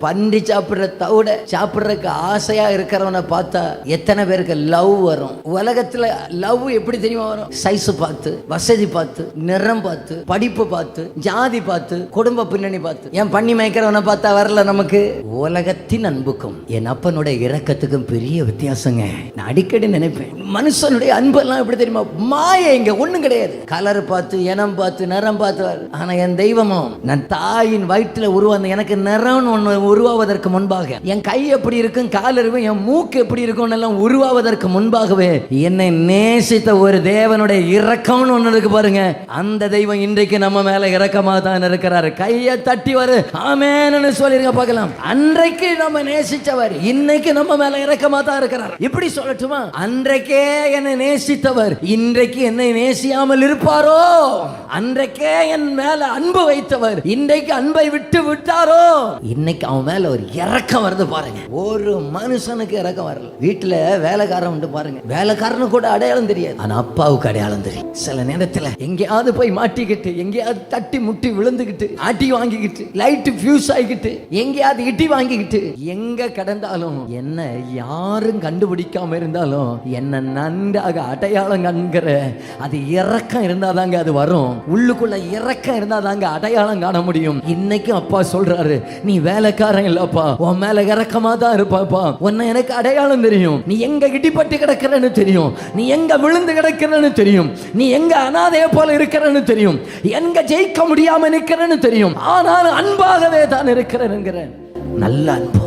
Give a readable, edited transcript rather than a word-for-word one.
பன்றி சாப்பிட்ற தவிட சாப்பிட்றதுக்கு ஆசையா இருக்கிறவனை பார்த்தா எத்தனை பேருக்கு லவ் வரும்? உலகத்துல லவ் எப்படி தெரியுமா வரும்? சைஸ் பார்த்து, வசதி பார்த்து, நிறம் பார்த்து, படிப்பு பார்த்து, ஜாதி பார்த்து, குடும்ப பின்னணி பார்த்து. என் பண்ணி மேய்க்கிறவனை பார்த்தா வரல நமக்கு. உலகத்தின் அன்புக்கும் என் அப்பனுடைய இரக்கத்துக்கும் பெரிய வித்தியாசங்க. நான் அடிக்கடி நினைப்பேன், மனுஷனுடைய அன்பெல்லாம் எப்படி தெரியுமா? மாயை, இங்க ஒண்ணும் கிடையாது. கலர் பார்த்து, இனம் பார்த்து, நிறம் பார்த்து. ஆனா என் தெய்வமோ, நான் தாயின் வயிற்றுல உருவான எனக்கு நிறம்னு ஒண்ணு உருவாவதற்கு முன்பாக, என் கை எப்படி இருக்கும், கால் இருக்கும், என் மூக்கு எப்படி இருக்கும் எல்லாம் உருவாவதற்கு முன்பாகவே என்னை நேசித்த ஒரு தேவனுடைய இரக்கம்னு ஒண்ணு இருக்கு பாருங்க. அந்த தெய்வம் இன்றைக்கு நம்ம மேல இரக்கமாக தான் இருக்கிறாரு. கையை தட்டி வரு ஆமென்னு சொல்லிருங்க பார்க்கலாம். அன்றைக்கு நம்ம நேசித்தவர் இன்னைக்கு நம்ம மேல இரக்கமாக தான் இருக்கிறார். இப்படி சொல்லட்டுமா? அன்றைக்கே என்னை நேசித்தவர் இன்றைக்கு என்னை நேசியாமல் இருப்பாரோ? அன்றைக்கே என் மேல அன்பு வைத்தவர் இன்றைக்கு அன்பை விட்டு விட்டாரோ? இன்னைக்கு அவன் மேல ஒரு இறக்கம் வருது பாருங்க. ஒரு மனுஷனுக்கு இறக்கம் வரல. வீட்டுல வேலைக்காரன் உண்டு பாருங்க, வேலைக்காரனு கூட அடையாளம் தெரியாது, ஆனா அப்பாவுக்கு அடையாளம் தெரியும். சில நேரத்துல எங்கேயாவது போய் மாட்டிக்கிட்டு, எங்கேயாவது தட்டி முட்டி விழுந்துகிட்டு, ஆட்டி வாங்கிக்கிட்டு, லைட் ஃபியூஸ் ஆகிக்கிட்டு, எங்கேயாவது இட்டி வாங்கிக்கிட்டு, எங்க கடந்தாலும் என்ன யாரும் கண்டுபிடிக்காம இருந்தாலும் என்ன நன்றாக அடையாளம் காண்கிற அது இறக்கம் இருந்தாதாங்க அது வரும். உள்ளுக்குள்ள இறக்கம் இருந்தாதாங்க அடையாளம் காண முடியும். இன்னைக்கும் அப்பா சொல்றாரு, நீ வேலைக்காரன் இல்லப்பா, உன் மேல இறக்கமா தான் இருப்பாப்பா. உன்னை எனக்கு அடையாளம் தெரியும். நீ எங்க இடிப்பட்டு கிடக்கிறன்னு தெரியும், நீ எங்க விழுந்து கிடக்கிறன்னு தெரியும், நீ எங்க அனாதைய போல இருக்கிறன்னு தெரியும், எங்க ஜெயிக்க முடியாம நிற்கிறன்னு தெரியும். ஆனால் அன்பாகவே தான் இருக்கிறேன். நல்ல அன்பு.